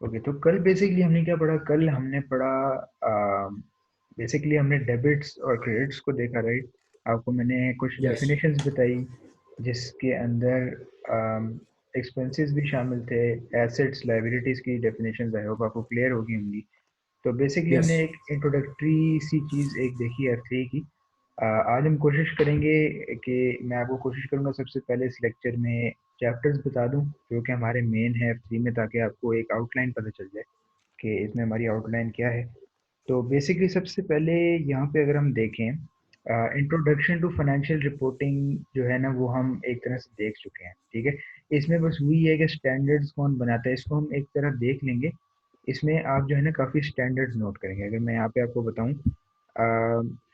Okay, तो कल basically हमने क्या पढ़ा? कल हमने पढ़ा बेसिकली हमने डेबिट्स और क्रेडिट्स को देखा, राइट? आपको मैंने कुछ यस। डेफिनेशंस बताई जिसके अंदर एक्सपेंसेस भी शामिल थे, एसेट्स लायबिलिटीज की डेफिनेशंस आई होप आपको क्लियर होगी होंगी। तो बेसिकली यस। हमने एक इंट्रोडक्टरी सी चीज़ एक देखी अर्थ की। आज हम कोशिश करेंगे कि मैं आपको कोशिश करूंगा सबसे पहले इस लेक्चर में चैप्टर्स बता दूं जो कि हमारे मेन है फ्री में, ताकि आपको एक आउटलाइन पता चल जाए कि इसमें हमारी आउटलाइन क्या है। तो बेसिकली सबसे पहले यहाँ पे अगर हम देखें, इंट्रोडक्शन टू फाइनेंशियल रिपोर्टिंग जो है ना, वो हम एक तरह से देख चुके हैं, ठीक है। इसमें बस वही है कि स्टैंडर्ड्स कौन बनाता है, इसको हम एक तरह देख लेंगे। इसमें आप जो है ना काफ़ी स्टैंडर्ड्स नोट करेंगे। अगर मैं यहाँ पे आपको बताऊँ,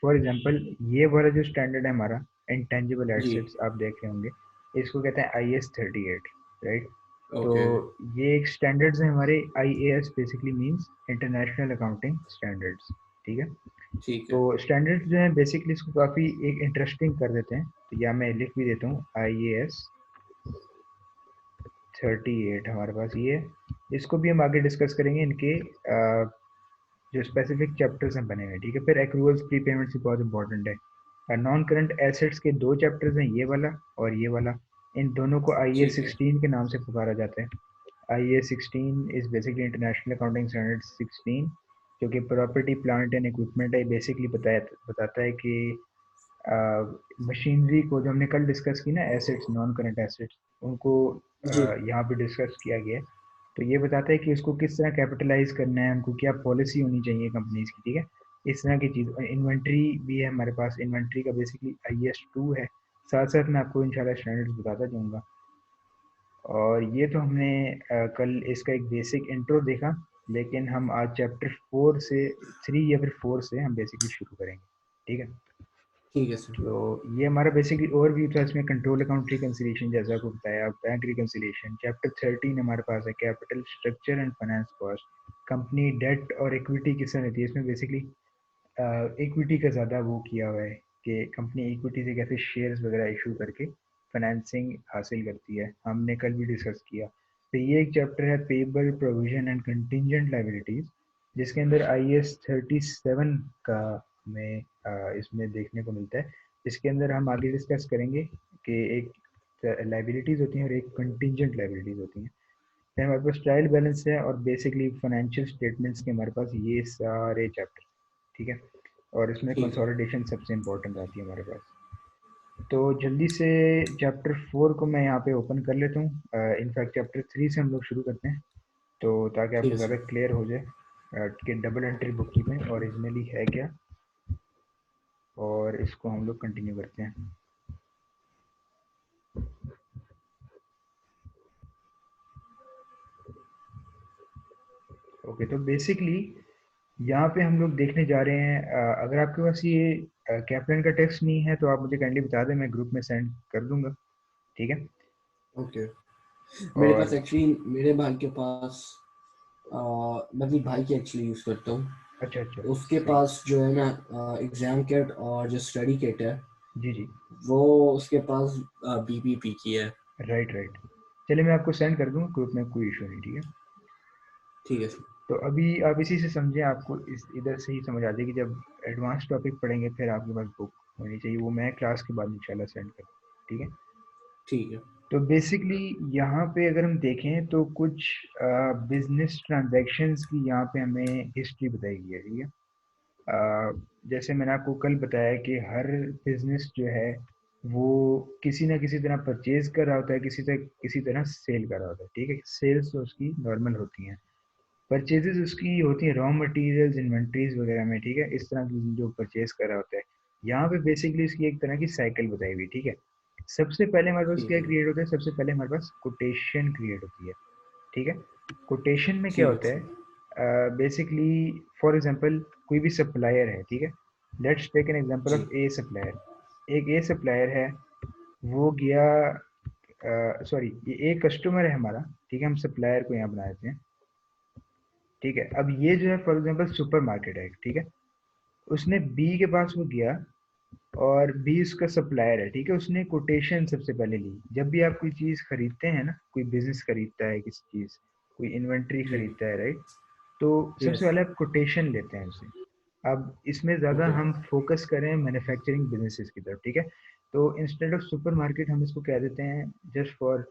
फॉर एग्जांपल, ये वाला जो स्टैंडर्ड है हमारा, इंटेंजिबल जी। एसेट्स, आप देख रहे होंगे, इसको कहते हैं IS 38, राइट? तो ओके। ये एक स्टैंडर्ड्स हैं हमारे। IAS basically means international accounting standards, ठीक है। ठीक तो है। स्टैंडर्ड्स जो है बेसिकली इसको काफ़ी एक इंटरेस्टिंग कर देते हैं, तो या मैं लिख भी देता हूँ, IAS 38 हमारे पास ये है। इसको भी हम आगे डिस्कस करेंगे, इनके जो स्पेसिफिक चैप्टर्स हैं बने हुए हैं, ठीक है। फिर एक्रूअल्स प्री पेमेंट्स भी बहुत इंपॉर्टेंट है। नॉन करंट एसेट्स के दो चैप्टर्स हैं, ये वाला और ये वाला। इन दोनों को आई ए ठीक है। सिक्सटीन के नाम से पुकारा जाता है। IAS 16 is basically international accounting standard 16, जो कि प्रॉपर्टी प्लांट एंड इक्विपमेंट है। बेसिकली बताता है कि मशीनरी को, जो हमने कल डिस्कस की ना, एसेट्स, नॉन करंट एसेट्स, उनको जी। यहाँ पे डिस्कस किया गया है। तो ये बताता है कि उसको किस तरह कैपिटलाइज करना है, उनको क्या पॉलिसी होनी चाहिए कंपनीज की, ठीक है। इस तरह की चीज़। इन्वेंट्री भी है हमारे पास, इन्वेंट्री का बेसिकली IS 2 है। साथ साथ मैं आपको इंशाल्लाह स्टैंडर्ड्स बताता जाऊँगा। और ये तो हमने कल इसका एक बेसिक इंट्रो देखा, लेकिन हम आज चैप्टर 4 से 3 या फिर 4 से हम बेसिकली शुरू करेंगे, ठीक है। ठीक है सर। तो ये हमारा बेसिकली ओवरव्यू था। इसमें कंट्रोल अकाउंट रिकंसिलिएशन जैसा आपको बताया, बैंक रिकंसिलिएशन। चैप्टर 13 हमारे पास है capital structure and finance cost, company debt और इक्विटी किस तरह रहती है। इसमें बेसिकली इक्विटी का ज़्यादा वो किया हुआ है कि कंपनी इक्विटी से कैसे शेयर्स वगैरह इशू करके फाइनेंसिंग हासिल करती है, हमने कल भी डिस्कस किया। तो ये एक चैप्टर है payable provision and contingent liabilities, जिसके अंदर IS 37 का हमें इसमें देखने को मिलता है। इसके अंदर हम आगे डिस्कस करेंगे कि एक लाइबिलिटीज होती हैं और एक कंटिजेंट लाइबिलिटीज होती हैं। फिर हमारे पास ट्रायल बैलेंस है और बेसिकली फाइनेंशियल स्टेटमेंट्स के हमारे पास ये सारे चैप्टर, ठीक है। और इसमें ठीक है। कंसोलिडेशन सबसे इम्पोर्टेंट आती है हमारे पास। तो जल्दी से चैप्टर 4 को मैं यहाँ पे ओपन कर लेता हूँ। इनफैक्ट चैप्टर 3 से हम लोग शुरू करते हैं, तो ताकि ठीक आपको है ज़्यादा सर। क्लियर हो जाए कि double entry book keeping originally है क्या, और इसको हम लोग कंटिन्यू करते हैं। ओके, तो बेसिकली यहाँ पे हम लोग देखने जा रहे हैं। अगर आपके पास ये कैप्टन का टेक्स्ट नहीं है तो आप मुझे काइंडली बता दें, मैं ग्रुप में सेंड कर दूंगा, ठीक है। ओके। मेरे और पास एक्चुअली मेरे भाई के पास मैं अपनी भाई की एक्चुअली यूज़ करता हूँ। अच्छा अच्छा, उसके सही। पास जो है ना एग्ज़ाम किट और जो स्टडी किट है जी जी, वो उसके पास बीबीपी की है। Right right. चलिए मैं आपको सेंड कर दूंगा ग्रुप में, कोई इशू नहीं, ठीक है। ठीक है सर। तो अभी आप इसी से समझें, आपको इस इधर से ही समझ आ जाएगी। जब एडवांस टॉपिक पढ़ेंगे फिर आपके पास बुक होनी चाहिए, वो मैं क्लास के बाद इंशाल्लाह सेंड कर दूँ, ठीक है। ठीक है। तो बेसिकली यहाँ पे अगर हम देखें तो कुछ बिजनेस ट्रांजैक्शंस की यहाँ पे हमें हिस्ट्री बताई गई है, ठीक है। जैसे मैंने आपको कल बताया कि हर बिजनेस जो है वो किसी ना किसी तरह परचेज कर रहा होता है, किसी तरह सेल कर रहा होता है, ठीक है। सेल्स तो उसकी नॉर्मल होती हैं, परचेजेस उसकी होती है रॉ मटेरियल्स, इन्वेंट्रीज वगैरह में, ठीक है। इस तरह की जो परचेज कर रहा होता है, यहाँ पे बेसिकली इसकी एक तरह की साइकिल बताई हुई, ठीक है। सबसे पहले हमारे पास ठीक क्या है। क्रिएट होता है? सबसे पहले हमारे पास कोटेशन क्रिएट होती है, ठीक है। कोटेशन में क्या ठीक है होता सर। है? बेसिकली फॉर एग्जांपल, कोई भी सप्लायर है, ठीक है। लेट्स टेक एन एग्जांपल जी। Of a supplier. एक ए सप्लायर है, वो गया, सॉरी, ये एक कस्टमर है हमारा, ठीक है। हम सप्लायर को यहाँ बना देते हैं, ठीक है। अब ये जो है फॉर एग्जांपल सुपर मार्केट है, ठीक है। उसने बी के पास वो गया, और बी उसका सप्लायर है, ठीक है। उसने कोटेशन सबसे पहले ली। जब भी आप कोई चीज़ खरीदते हैं ना, कोई बिजनेस खरीदता है किसी चीज़, कोई इन्वेंट्री जी। खरीदता है, राइट? तो सबसे यस। पहले आप कोटेशन लेते हैं उसे। अब इसमें ज़्यादा ओके। हम फोकस करें मैन्युफैक्चरिंग बिजनेसेस की तरफ, ठीक है? तो इंस्टेड ऑफ सुपरमार्केट हम इसको कह देते हैं, जस्ट फॉर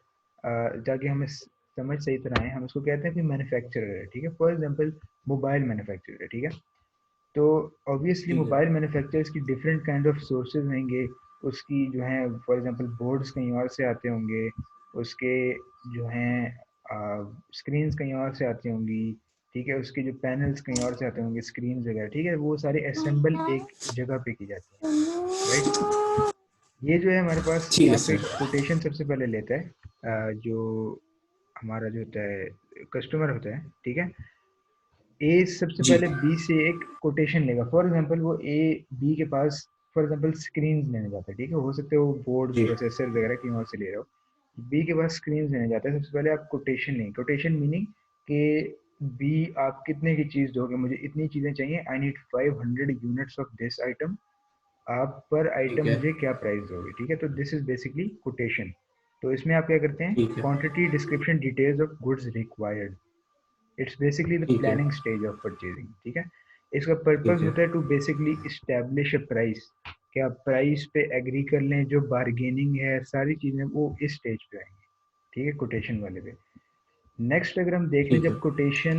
ताकि हमें समझ सही तरह आए, हम इसको कहते हैं कि मैन्युफैक्चरर है, ठीक है? फॉर एग्जांपल मोबाइल मैन्युफैक्चरर है, ठीक है? तो ऑब्वियसली ठीक है। मोबाइल मैन्युफैक्चरर्स की डिफरेंट काइंड ऑफ सोर्सेज होंगे। उसकी जो है फॉर एग्जांपल बोर्ड्स कहीं और से आते होंगे, उसके जो हैं स्क्रीन्स कहीं और से आती होंगी, ठीक है? उसके जो पैनल्स कहीं और से आते होंगे, स्क्रीन वगैरह, ठीक है? वो सारे असेंबल एक जगह पे की जाती है, राइट? ये जो है हमारे पास ठीक है यहाँ पे सर। कोटेशन सबसे पहले लेता है, जो हमारा जो होता है कस्टमर होता है, ठीक है? ए सबसे जी। पहले बी से एक कोटेशन लेगा। फॉर एग्जांपल वो ए बी के पास फॉर एग्जांपल स्क्रीन लेने जाता है, ठीक है? हो सकता है वो बोर्ड जी। प्रोसेसर वगैरह कहीं और से ले रहा हो। बी के पास स्क्रीन लेने जाता है, सबसे पहले आप कोटेशन लेंगे। कोटेशन मीनिंग कि बी आप कितने की चीज़ दोगे, मुझे इतनी चीज़ें चाहिए, I need 500 units of this item, आप पर ठीक आइटम है। मुझे क्या प्राइस दोगे, ठीक है? तो दिस इज बेसिकली कोटेशन। तो इसमें आप क्या करते हैं, ठीक है। Quantity description details of goods required, it's basically the ठीक है। प्लानिंग स्टेज ऑफ परचेजिंग, ठीक है? इसका पर्पस ठीक है। होता है to basically establish a price, कि आप प्राइस पे एग्री कर लें, जो बार्गेनिंग है सारी चीजें वो इस स्टेज पे आएंगी, ठीक है? कोटेशन वाले पे। नेक्स्ट अगर हम देख लें, ठीक है। जब कोटेशन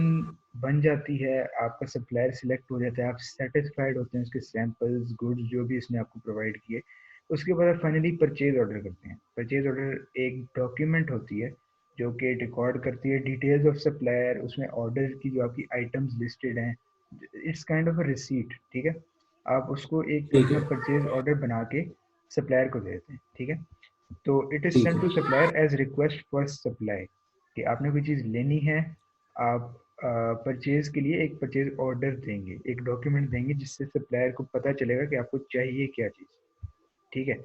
बन जाती है, आपका सप्लायर सिलेक्ट हो जाता है, आप सेटिस्फाइड होते हैं उसके सैंपल्स गुड्स जो भी इसने आपको प्रोवाइड किए, उसके बाद आप फाइनली परचेज ऑर्डर करते हैं। परचेज ऑर्डर एक डॉक्यूमेंट होती है जो कि रिकॉर्ड करती है डिटेल्स ऑफ सप्लायर, उसमें ऑर्डर की जो आपकी आइटम्स लिस्टेड हैं, it's kind of a receipt, ठीक है? आप उसको एक ठीक अपना है। परचेज ऑर्डर बना के सप्लायर को दे देते हैं, ठीक है? तो इट इज ठीक सेंड है। To supplier as request for supply, कि आपने कोई चीज़ लेनी है, आप परचेज के लिए एक परचेज ऑर्डर देंगे, एक डॉक्यूमेंट देंगे जिससे सप्लायर को पता चलेगा कि आपको चाहिए क्या चीज़, ठीक है?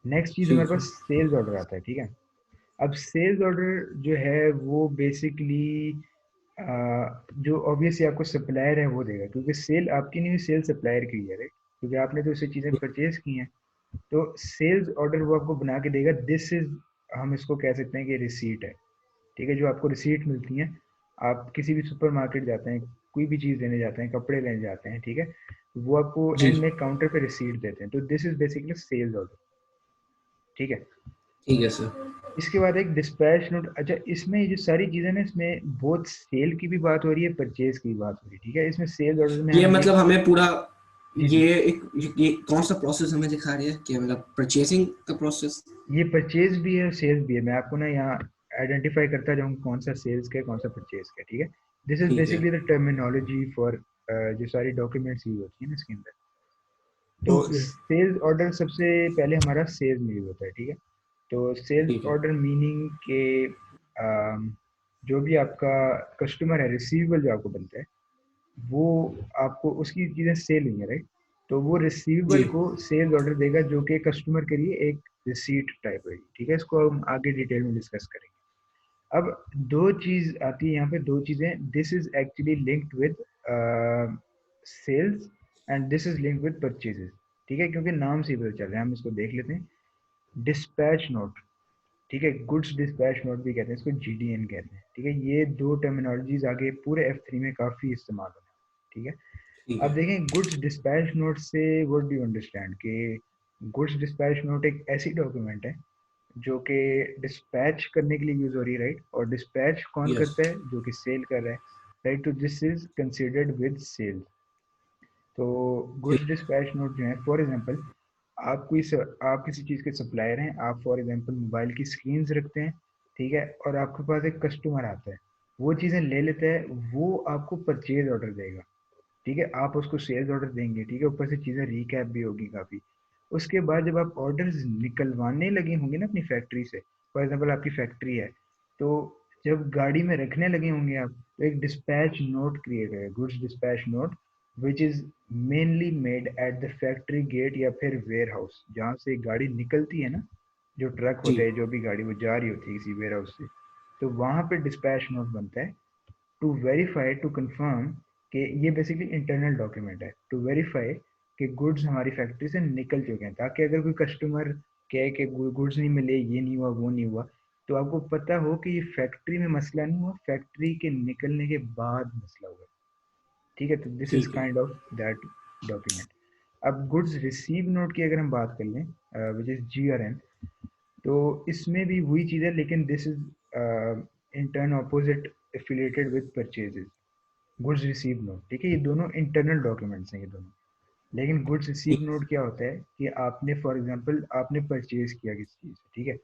नेक्स्ट चीज़ हमारे ठीक है। पास सेल्स ऑर्डर आता है, ठीक है? अब सेल्स ऑर्डर जो है वो बेसिकली जो ऑब्वियसली आपको सप्लायर है वो देगा, क्योंकि सेल आपकी नहीं हुई, सेल सप्लायर की है, राइट? क्योंकि आपने तो उससे चीज़ें परचेज की हैं। तो सेल्स ऑर्डर वो आपको बना के देगा, दिस इज, हम इसको कह सकते हैं कि रिसीट है, ठीक है? जो आपको रिसीट मिलती है, आप किसी भी सुपरमार्केट जाते हैं, कोई भी चीज़ लेने जाते हैं, कपड़े लेने जाते हैं, ठीक है? वो आपको जी। एंड में काउंटर पे रिसीट देते हैं, तो this is basically sales order, ठीक है? ठीक है सर। इसके बाद एक डिस्पैच नोट। अच्छा, इसमें ये जो सारी चीज़ें ना, इसमें बहुत सेल की भी बात हो रही है, परचेज की भी बात हो रही है, ठीक है? इसमें सेल्स ऑर्डर में ये हम ये, मतलब हमें पूरा जी जी, ये कौन सा प्रोसेस हमें दिखा रही है कि मतलब परचेसिंग का प्रोसेस? ये परचेज भी है, सेल्स भी है। मैं आपको ना यहाँ आइडेंटिफाई करता जाऊँ कौन सा सेल्स का है, कौन सा परचेज का है, ठीक है? दिस इज ठीक है। बेसिकली द टर्मिनोलॉजी फॉर जो सारी डॉक्यूमेंट्स यूज होती है ना इसके अंदर। तो ओके। सेल्स ऑर्डर सबसे पहले हमारा सेल्स में यूज होता है, ठीक है? तो सेल्स ठीक है। ऑर्डर मीनिंग के जो भी आपका कस्टमर है, रिसीवेबल जो आपको बनता है, वो आपको उसकी चीज़ें सेल हुई है, राइट? तो वो जी। रिसीवेबल को सेल्स ऑर्डर देगा, जो कि कस्टमर के लिए एक रिसीट टाइप है, ठीक है? इसको हम आगे डिटेल में डिस्कस करेंगे। अब दो चीज आती है यहाँ पे, दो चीजें, this is actually linked with sales and this is linked with purchases, ठीक है? क्योंकि नाम से ही पता चल रहा है, हम इसको देख लेते हैं। डिस्पैच नोट, ठीक है? गुड्स डिस्पैच नोट भी कहते हैं इसको, जीडीएन कहते हैं, ठीक है? ये दो टर्मिनोलॉजीज आगे पूरे F3 में काफी इस्तेमाल होने हैं, ठीक है? ठीक अब है। देखें गुड्स डिस्पैच नोट से व्हाट डू यू अंडरस्टैंड, कि गुड्स डिस्पैच नोट एक ऐसी डॉक्यूमेंट है जो कि डिस्पैच करने के लिए यूज हो रही है, राइट? और डिस्पैच कौन यस। करता है, जो कि सेल कर रहा है, राइट? तो this is considered with sale. तो ठीक। गुड्स डिस्पैच नोट जो है, फॉर एग्जांपल आप किसी चीज़ के सप्लायर हैं, आप फॉर एग्जांपल मोबाइल की स्क्रीन्स रखते हैं, ठीक है? और आपके पास एक कस्टमर आता है, वो चीज़ें ले लेता है, वो आपको परचेज ऑर्डर देगा, ठीक है? आप उसको सेल्स ऑर्डर देंगे, ठीक है? ऊपर से चीज़ें रिकैप भी होगी काफ़ी। उसके बाद जब आप ऑर्डर्स निकलवाने लगे होंगे ना अपनी फैक्ट्री से, फॉर एग्जांपल आपकी फैक्ट्री है, तो जब गाड़ी में रखने लगे होंगे आप, तो एक डिस्पैच नोट क्रिएट है, goods dispatch note, which is mainly made at the factory gate या फिर वेयर हाउस, जहाँ से गाड़ी निकलती है ना, जो ट्रक जी। होता है, जो भी गाड़ी वो जा रही होती है किसी वेयर हाउस से, तो वहाँ पे डिस्पैच नोट बनता है, टू वेरीफाई, टू कंफर्म, कि ये बेसिकली इंटरनल डॉक्यूमेंट है, टू वेरीफाई कि गुड्स हमारी फैक्ट्री से निकल चुके हैं, ताकि अगर कोई कस्टमर कहे कि गुड्स नहीं मिले, ये नहीं हुआ, वो नहीं हुआ, तो आपको पता हो कि ये फैक्ट्री में मसला नहीं हुआ, फैक्ट्री के निकलने के बाद मसला हुआ। ठीक है, तो दिस इज ठीक है। Kind of that document. अब गुड्स रिसीव नोट की अगर हम बात कर लें, विच इज GRN, तो इसमें भी वही चीज़ है, लेकिन this is in turn opposite affiliated with purchases. Goods receive note, ठीक है, ये दोनों इंटरनल डॉक्यूमेंट्स हैं ये दोनों। लेकिन गुड्स रिसीव ठीक। नोट क्या होता है कि आपने फॉर एग्जांपल आपने परचेज किया किसी चीज़, ठीक है,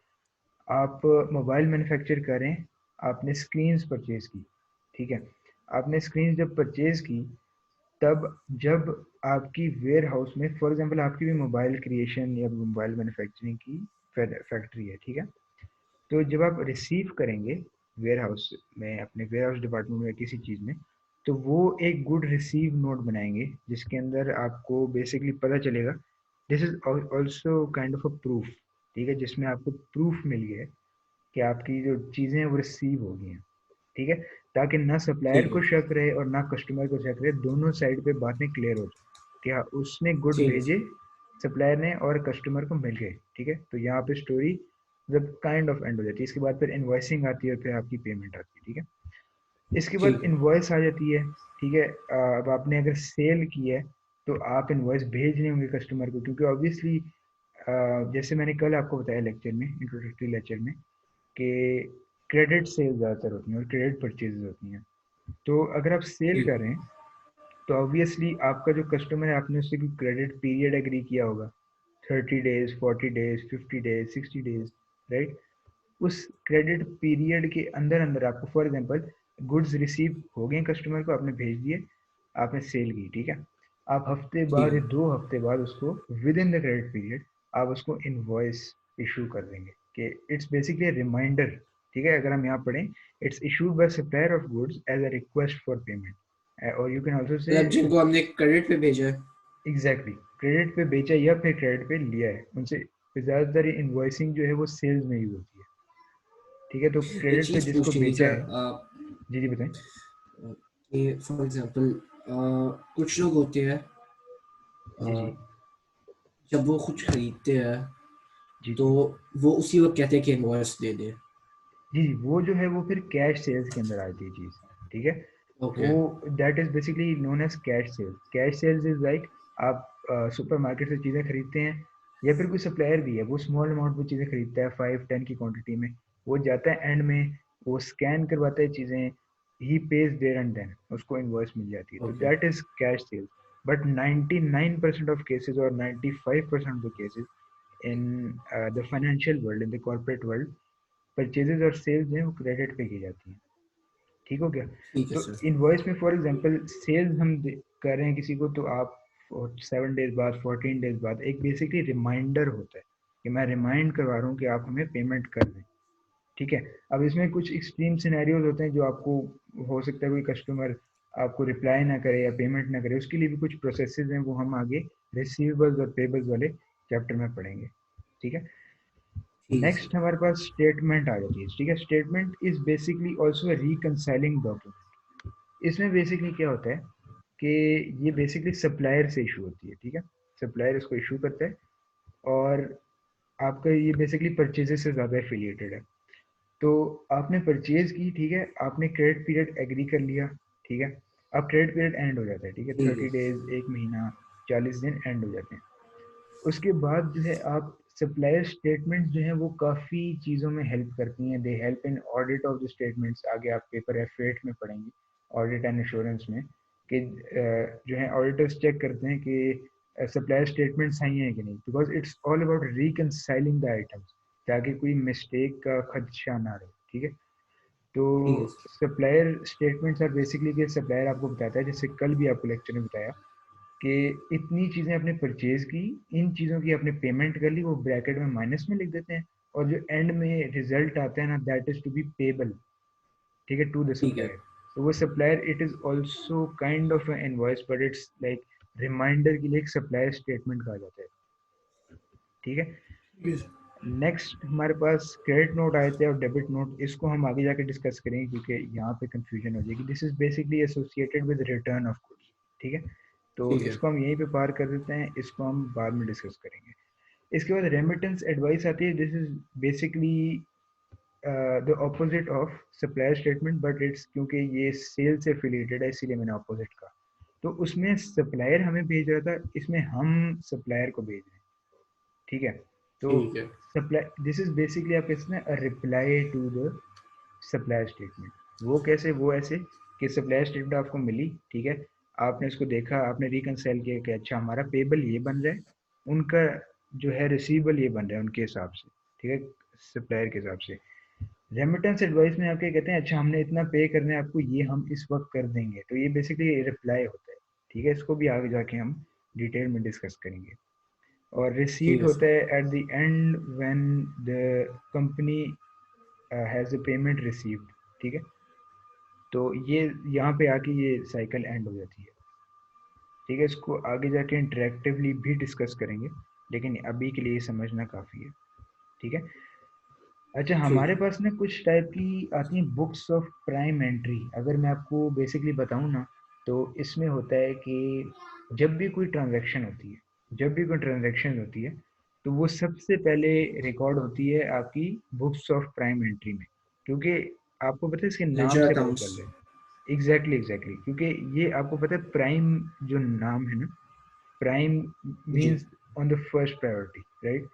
आप मोबाइल मैन्युफैक्चर कर रहे हैं, आपने स्क्रीन्स परचेज की, ठीक है, आपने स्क्रीन जब परचेज की, तब जब आपकी वेयर हाउस में फॉर एग्जांपल आपकी भी मोबाइल क्रिएशन या मोबाइल मैन्युफैक्चरिंग की फैक्ट्री है, ठीक है, तो जब आप रिसीव करेंगे वेयर हाउस में, अपने वेयर हाउस डिपार्टमेंट में किसी चीज़ में, तो वो एक गुड रिसीव नोट बनाएंगे जिसके अंदर आपको बेसिकली पता चलेगा, this is also kind of a proof, ठीक है, जिसमें आपको प्रूफ मिल गया है कि आपकी जो चीज़ें हैं वो रिसीव हो गई हैं, ठीक है, ताकि ना सप्लायर ठीक को है। शक रहे और ना कस्टमर को शक रहे, दोनों साइड पे बातें क्लियर हो जाए कि हाँ उसने गुड ठीक है भेजे सर। सप्लायर ने और कस्टमर को मिल गए, ठीक है, तो यहाँ पे स्टोरी मतलब काइंड ऑफ एंड हो जाती है। इसके बाद फिर इनवॉइसिंग आती है और फिर आपकी पेमेंट आती है, ठीक है, इसके बाद ठीक है। इनवॉइस आ जाती है, ठीक है, अब आपने अगर सेल की है तो आप इनवॉइस भेज नहीं होंगे कस्टमर को, क्योंकि ऑब्वियसली जैसे मैंने कल आपको बताया लेक्चर में, इंट्रोडक्टरी लेक्चर में, कि क्रेडिट सेल ज़्यादातर होती हैं और क्रेडिट परचेजेज होती हैं। तो अगर आप सेल ठीक। कर रहे हैं तो ऑब्वियसली आपका जो कस्टमर है आपने उससे कोई क्रेडिट पीरियड एग्री किया होगा, 30 days, 40 days, 50 days, 60 days, right, उस क्रेडिट पीरियड के अंदर अंदर आपको फॉर एग्जांपल गुड्स रिसीव हो गए कस्टमर को, आपने भेज दिए, आपने सेल की, ठीक है, आप हफ्ते ठीक बाद या है। 2 हफ्ते बाद उसको with in the credit period आप उसको इनवॉइस इशू कर देंगे, कि इट्स बेसिकली रिमाइंडर, ठीक है, अगर हम यहाँ पढ़ें, it's issued by supplier of goods as a request for payment, और यू कैन ऑल्सो से मतलब जिनको हमने क्रेडिट पे भेजा है। एग्जैक्टली क्रेडिट पे बेचा या फिर क्रेडिट पे लिया है उनसे, ज़्यादातर इनवॉइसिंग जो है वो सेल्स में यूज होती है, ठीक है, तो एक क्रेडिट पे चीज जिसको पूछनी थी बेचा सर, है। जी जी बताएं। कि फॉर एग्जांपल कुछ लोग होते हैं, जी जी। अ, जब वो कुछ खरीदते हैं जी तो जी। वो उसी वक्त कहते हैं कि इनवॉइस दे दे। जी जी, वो जो है वो फिर कैश सेल्स के अंदर आती है चीज़, ठीक है, ओके। वो that is basically known as cash sales. Cash sales is like आप सुपरमार्केट से चीज़ें खरीदते हैं, या फिर कोई सप्लायर भी है वो स्मॉल अमाउंट में चीज़ें खरीदता है 5-10 की क्वांटिटी में, वो जाता है एंड में, वो स्कैन करवाता है चीज़ें, he pays there and then उसको इनवॉइस मिल जाती है, तो okay. That is cash sales. But 99% of cases और 95% of the cases in the financial world, in the corporate world, purchases और सेल्स जो है वो क्रेडिट पे की जाती हैं, ठीक हो गया। ठीक है तो सर। इनवॉइस में फॉर एग्जांपल सेल्स हम कर रहे हैं किसी को, तो आप 7 डेज बाद, 14 डेज बाद एक बेसिकली रिमाइंडर होता है कि मैं रिमाइंड करवा रहा हूँ कि आप हमें पेमेंट कर दें, ठीक है। अब इसमें कुछ एक्सट्रीम सिनेरियोज होते हैं जो आपको हो सकता है कोई कस्टमर आपको रिप्लाई ना करे या पेमेंट ना करे, उसके लिए भी कुछ प्रोसेसेस हैं, वो हम आगे रिसीवेबल्स और पेबल्स वाले चैप्टर में पढ़ेंगे, ठीक है। ठीक है नेक्स्ट सर। हमारे पास स्टेटमेंट आ जाती है, ठीक है, statement is basically also reconciling document. इसमें बेसिकली क्या होता है कि ये बेसिकली सप्लायर से इशू होती है, ठीक है, सप्लायर इसको इशू करता है, और आपका ये बेसिकली परचेजेस से ज़्यादा एफिलिएटेड है। तो आपने परचेज की, ठीक है, आपने क्रेडिट पीरियड एग्री कर लिया, ठीक है, अब क्रेडिट पीरियड एंड हो जाता है, ठीक है, ठीक है। 30 डेज, एक महीना, 40 दिन एंड हो जाते हैं। उसके बाद जो है आप सप्लायर स्टेटमेंट्स जो हैं वो काफ़ी चीज़ों में हेल्प करती हैं, they help in audit of the statements, आगे आप पेपर एफ8 में पढ़ेंगे, ऑडिट एंड एश्योरेंस में, कि जो है ऑडिटर्स चेक करते हैं कि सप्लायर स्टेटमेंट सही हैं कि नहीं, because it's all about reconciling the items, ताकि कोई मिस्टेक का खदशा ना रहे, ठीक है। तो ठीक है sir. Supplier statements are basically कि सप्लायर आपको बताता है, जैसे कल भी आपको लेक्चर में बताया, कि इतनी चीज़ें आपने परचेज की, इन चीज़ों की आपने पेमेंट कर ली, वो ब्रैकेट में माइनस में लिख देते हैं, और जो एंड में रिजल्ट आता है ना, that is to be payable, ठीक है, टू द ठीक है। सप्लायर। तो वो supplier it is also kind of invoice, but it's like reminder के लिए एक सप्लायर स्टेटमेंट कहा जाता है, ठीक है। ठीक है सर। नेक्स्ट हमारे पास क्रेडिट नोट आए थे और डेबिट नोट, इसको हम आगे जाके डिस्कस करेंगे क्योंकि यहाँ पे कंफ्यूजन हो जाएगी। This is basically associated with return of goods, ठीक है, तो ठीक है। इसको हम यहीं पे पार कर देते हैं, इसको हम बाद में डिस्कस करेंगे। इसके बाद रेमिटेंस एडवाइस आती है, this is basically the opposite of supplier statement, but it's क्योंकि ये सेल से एफिलिएटेड है इसीलिए मैंने ऑपोजिट कहा। तो उसमें सप्लायर हमें भेज रहा था, इसमें हम सप्लायर को भेज रहे हैं, ठीक है। तो ठीक है। सप्लाई, दिस इज बेसिकली आप कहते हैं reply to the supplier statement. वो कैसे, वो ऐसे कि सप्लायर स्टेटमेंट आपको मिली, ठीक है, आपने इसको देखा, आपने रिकनसाइल किया कि अच्छा हमारा पेबल ये बन रहा है, उनका जो है रिसीवेबल ये बन रहा है उनके हिसाब से, ठीक है, सप्लायर के हिसाब से। रेमिटेंस एडवाइस में आपके कहते हैं अच्छा हमने इतना पे करना है आपको, ये हम इस वक्त कर देंगे, तो ये बेसिकली रिप्लाई होता है, ठीक है। इसको भी आगे जाके हम डिटेल में डिस्कस करेंगे। और ठीक रिसीट है होता सर। है eight the and when the company has a payment received, ठीक है। तो ये यहाँ पे आके ये साइकिल एंड हो जाती है, ठीक है। इसको आगे जाके इंटरेक्टिवली भी डिस्कस करेंगे, लेकिन अभी के लिए ये समझना काफ़ी है, ठीक है। अच्छा, ठीक हमारे है। पास ना कुछ टाइप की आती हैं बुक्स ऑफ प्राइम एंट्री। अगर मैं आपको बेसिकली बताऊं ना, तो इसमें होता है कि जब भी कोई ट्रांजैक्शन होती है, जब भी कोई ट्रांजैक्शन होती है, तो वो सबसे पहले रिकॉर्ड होती है आपकी बुक्स ऑफ प्राइम एंट्री में, क्योंकि आपको पता है इसके नाम लेजर से पता अकाउंट्स। चल रहा है। एग्जैक्टली एग्जैक्टली, क्योंकि ये आपको पता है प्राइम जो नाम है ना, प्राइम जी। Means on the first priority, right.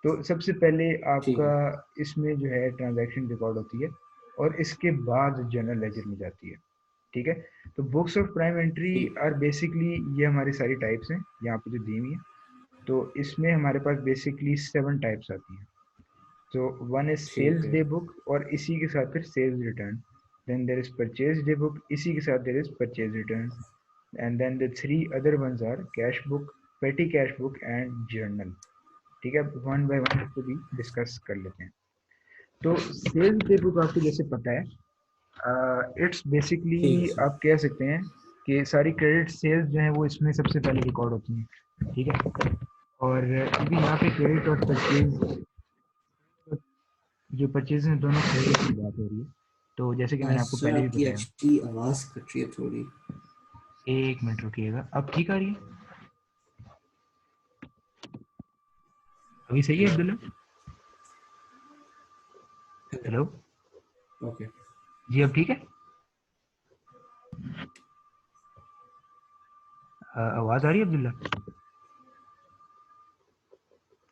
तो सबसे पहले ठीक आपका है। इसमें जो है ट्रांजैक्शन रिकॉर्ड होती है, और इसके बाद जनरल लेजर में जाती है, ठीक है। तो बुक्स ऑफ प्राइम एंट्री ठीक। आर बेसिकली, ये हमारी सारी टाइप्स हैं यहाँ पे जो दी हुई है। तो इसमें हमारे पास बेसिकली 7 टाइप्स आती हैं। तो वन इज ठीक सेल्स है। डे बुक, और इसी के साथ फिर sales return. Then there is purchase day book, इसी के साथ there is purchase return. And then the three other ones are cash book, petty cash book and journal, ठीक है। वन बाय वन इसको भी डिस्कस कर लेते हैं। तो सेल्स डे बुक आपको जैसे पता है, इट्स ठीक है बेसिकली सर। आप कह सकते हैं कि सारी क्रेडिट सेल्स जो है वो इसमें सबसे पहले रिकॉर्ड होती हैं, ठीक है। और क्योंकि यहाँ पे क्रेडिट और परचेज, जो परचेज हैं दोनों क्रेडिट की बात हो रही है, तो जैसे कि मैंने आपको सर पहले भी आपकी बताया। एक्चुअली आवाज़ कट रही है थोड़ी। एक मिनट रुकिएगा, अब ठीक आ रही है? अभी सही है अब्दुल्ला? हेलो। ओके। जी अब ठीक है? आवाज़ आ रही है अब्दुल्ला?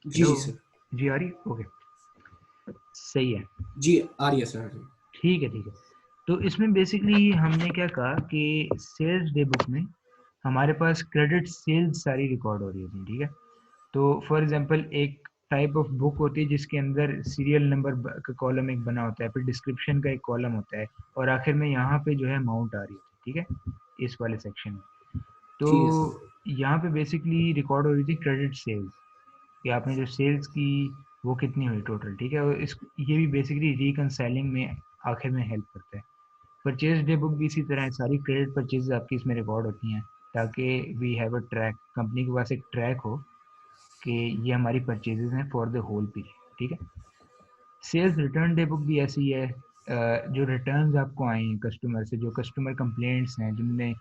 जी हेलो। जी सर। जी आ रही है, ओके, सही है। जी आ रही है सर, आ रही है। ठीक है ठीक है। तो इसमें बेसिकली हमने क्या कहा कि सेल्स डे बुक में हमारे पास क्रेडिट सेल्स सारी रिकॉर्ड हो रही होती है, ठीक है। तो फॉर एग्जांपल एक टाइप ऑफ बुक होती है जिसके अंदर सीरियल नंबर का कॉलम एक बना होता है, फिर डिस्क्रिप्शन का एक कॉलम होता है, और आखिर में यहाँ पे जो है अमाउंट आ रही होती है, ठीक है, इस वाले सेक्शन में। तो ठीक है सर। यहाँ पे बेसिकली रिकॉर्ड हो रही थी क्रेडिट सेल्स, कि आपने जो सेल्स की वो कितनी हुई टोटल, ठीक है। और इस ये भी बेसिकली रिकनसाइलिंग में आखिर में हेल्प करता है। परचेज डे बुक भी इसी तरह है, सारी क्रेडिट परचेज आपकी इसमें रिकॉर्ड होती हैं, ताकि we have a track, company के पास एक ट्रैक हो कि ये हमारी परचेजेस हैं फॉर द होल पीरियड, ठीक है। सेल्स रिटर्न डे बुक भी ऐसी है, जो रिटर्न्स आपको आए हैं कस्टमर से, जो कस्टमर कंप्लेंट्स हैं जिनमें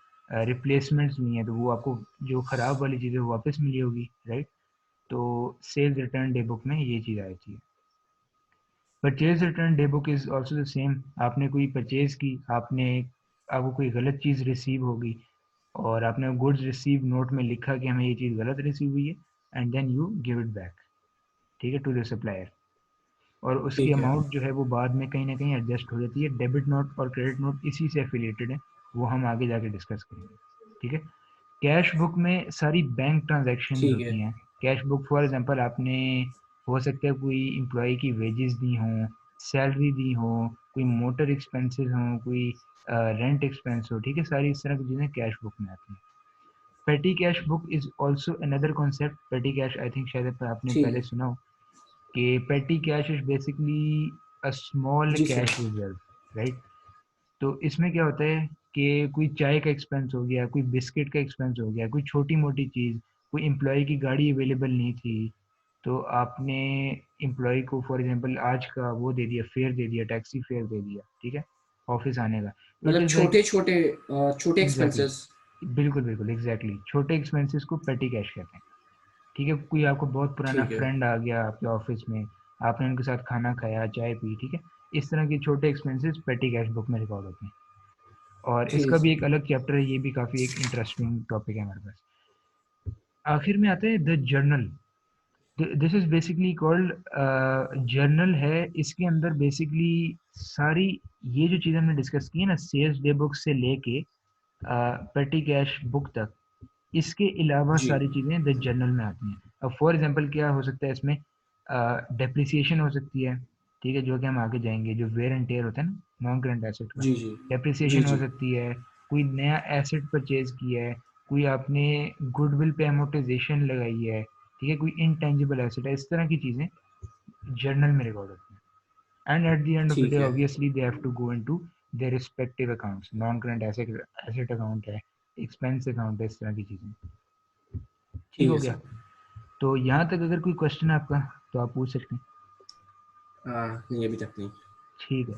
रिप्लेसमेंट्स हुई हैं, तो वो आपको जो ख़राब वाली चीज़ें वापस मिली होगी, राइट। तो सेल्स रिटर्न डे बुक में ये चीज़ आई थी। Purchase return day book is also the same. आपने कोई परचेज की, आपने, आपको कोई गलत चीज़ रिसीव होगी, और आपने गुड्स रिसीव नोट में लिखा कि हमें ये चीज़ गलत रिसीव हुई है, and then you give it back, ठीक है, टू द सप्लायर। और उसकी ठीक है। अमाउंट जो है वो बाद में कहीं ना कहीं एडजस्ट हो जाती है। डेबिट नोट और क्रेडिट नोट इसी से एफिलिएटेड है, वो हम आगे जाके डिस्कस करेंगे, ठीक है। कैश बुक में सारी बैंक ट्रांजैक्शंस ठीक है। होती हैं। कैश बुक फॉर एग्जांपल आपने, हो सकता है कोई एम्प्लॉय की वेजेस दी हों, सैलरी दी हो, कोई मोटर एक्सपेंसेस हों, कोई रेंट एक्सपेंस हो, ठीक है, सारी इस तरह की चीज़ें कैश बुक में आती हैं। Petty cash book is also another concept. Petty cash I think शायद आपने ठीक पहले है। सुना हो कि petty cash is basically a small जी सर। Cash reserve, right. तो इसमें क्या होता है कि कोई चाय का एक्सपेंस हो गया, कोई बिस्किट का एक्सपेंस हो गया, कोई छोटी मोटी चीज़, कोई एम्प्लॉय की गाड़ी अवेलेबल नहीं थी, तो आपने एम्प्लॉय को फॉर एग्जांपल आज का वो दे दिया, फेयर दे दिया, टैक्सी फेयर दे दिया, ठीक है, ऑफिस आने का। इट मतलब इज़ लाइक, छोटे छोटे छोटे एग्जैक्टली, एक्सपेंसेस। बिल्कुल बिल्कुल एग्जैक्टली, छोटे एक्सपेंसेस को पेटी कैश कहते हैं, ठीक है। कोई आपको बहुत पुराना ठीक है। फ्रेंड आ गया आपके ऑफिस में, आपने उनके साथ खाना खाया, चाय पी, ठीक है, इस तरह के छोटे एक्सपेंसेस पेटी कैश बुक में रिकॉर्ड होते हैं। और ठीक है इसका भी सर। एक अलग चैप्टर है, ये भी काफ़ी एक इंटरेस्टिंग टॉपिक है हमारे पास। आखिर में आते हैं the journal. This is basically called journal है। इसके अंदर बेसिकली सारी ये जो चीज़ें हमने डिस्कस की है ना, सेल्स डे बुक से लेके पेटी कैश बुक तक, इसके अलावा जी सारी चीज़ें द जर्नल में आती हैं। अब फॉर एग्जांपल क्या हो सकता है इसमें, डेप्रिसिएशन हो सकती है, ठीक है, जो कि हम आगे जाएंगे, जो वेयर एंड टेयर होता है ना नॉन करंट एसेट का, जी जी जी डेप्रिसिएशन हो जी। सकती है। कोई नया एसेट परचेज किया है, कोई आपने गुडविल पे अमोर्टाइजेशन लगाई है, ठीक है, कोई इनटेंजिबल एसेट है, इस तरह की चीज़ें जर्नल में रिकॉर्ड होती हैं। And at the end of the day ठीक है obviously they have to go into their respective accounts, non current asset account है, एक्सपेंस अकाउंट है, इस तरह की चीज़ें। ठीक ठीक हो है गया। सर। तो यहाँ तक अगर कोई क्वेश्चन है आपका तो आप पूछ सकते हैं। नहीं अभी तक नहीं। ठीक है,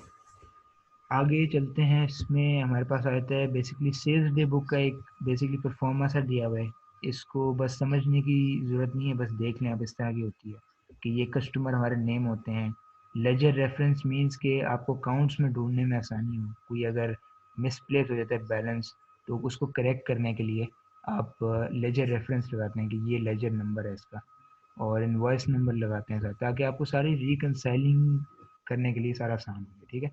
आगे चलते हैं। इसमें हमारे पास आता है बेसिकली सेल्स डे बुक का एक बेसिकली परफॉर्मा सा दिया हुआ है। इसको बस समझने की ज़रूरत नहीं है, बस देख लें आप, इस तरह की होती है कि ये कस्टमर हमारे नेम होते हैं। लेजर रेफरेंस मींस के आपको अकाउंट्स में ढूंढने में आसानी हो, कोई अगर मिसप्लेस हो जाता है बैलेंस तो उसको करेक्ट करने के लिए आप लेजर रेफरेंस लगाते हैं कि ये लेजर नंबर है इसका, और इनवॉइस नंबर लगाते हैं सर, ताकि आपको सारी रिकनसाइलिंग करने के लिए सारा आसान हो जाए, ठीक है।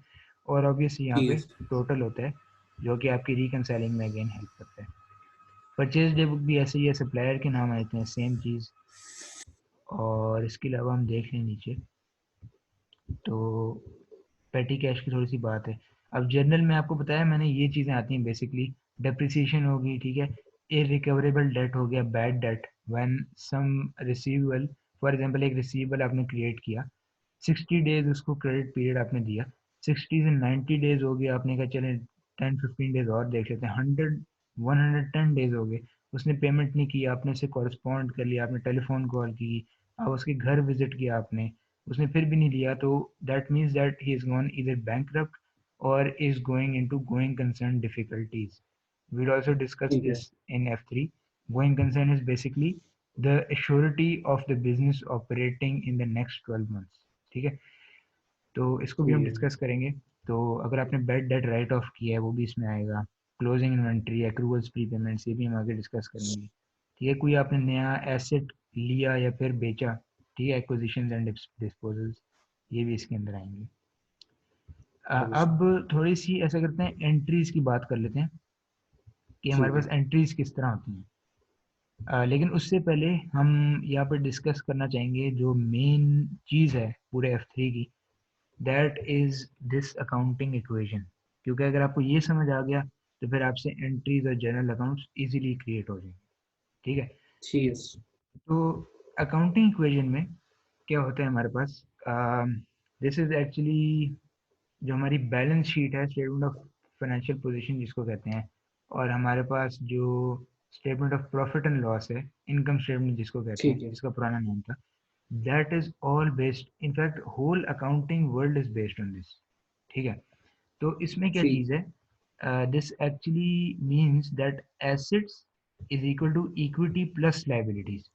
और ऑब्वियसली यहाँ ठीक है पे सर। टोटल होता है जो कि आपकी रिकनसाइलिंग में अगेन हेल्प करता है। परचेज डे बुक भी ऐसे ही है, सप्लायर के नाम आते हैं, सेम चीज़। और इसके अलावा हम देख लें नीचे, तो पेटी कैश की थोड़ी सी बात है। अब जर्नल में आपको बताया मैंने, ये चीज़ें आती हैं बेसिकली, डेप्रिसिएशन होगी, ठीक है, इरिकवरेबल डेट हो गया, bad debt, when some receivable, for example एक रिसीवेबल आपने क्रिएट किया, 60 डेज उसको क्रेडिट पीरियड आपने दिया, 60 से 90 डेज हो गया, आपने कहा चले 10-15 डेज और देख लेते हैं, 110 डेज हो गए, उसने पेमेंट नहीं की, आपने उससे कॉरेस्पॉन्ड कर लिया, आपने टेलीफोन कॉल की, अब उसके घर विजिट किया आपने, उसने फिर भी नहीं लिया, तो that means that he is gone either bankrupt और is going into going concern difficulties. We will also discuss ठीक है this in F3। Going concern is basically the assurity of the business operating in the next 12 months, ठीक है। तो इसको भी हम ठीक है डिस्कस करेंगे। तो अगर आपने बैड डेट राइट ऑफ किया है वो भी इसमें आएगा, क्लोजिंग इन्वेंट्री, एक्रूवल्स, प्री पेमेंट्स, ये भी हम आगे डिस्कस करेंगे, ठीक है। कोई आपने नया एसेट लिया या फिर बेचा, ठीक है, एक्विजिशंस एंड डिस्पोजल्स, ये भी इसके अंदर आएंगे। Okay sir. अब थोड़ी सी ऐसा करते हैं, एंट्रीज की बात कर लेते हैं कि हमारे ठीक पास है एंट्रीज किस तरह होती हैं। लेकिन उससे पहले हम यहाँ पर डिस्कस करना चाहेंगे जो मेन चीज़ है पूरे F3 की, that is this accounting equation. क्योंकि अगर आपको ये समझ आ गया तो फिर आपसे एंट्रीज और जनरल अकाउंट्स इजीली क्रिएट हो जाएंगे, ठीक है। ठीक है सर। तो अकाउंटिंग इक्वेशन में क्या होता है हमारे पास, दिस इज एक्चुअली जो हमारी बैलेंस शीट है, स्टेटमेंट ऑफ फाइनेंशियल पोजीशन जिसको कहते हैं, और हमारे पास जो statement of profit and loss है, इनकम स्टेटमेंट जिसको कहते हैं, ठीक है जिसका पुराना नाम था, that is all based, in fact whole accounting world is based on this, ठीक है। तो इसमें क्या ठीक चीज़ है, this actually means that assets is equal to equity plus liabilities,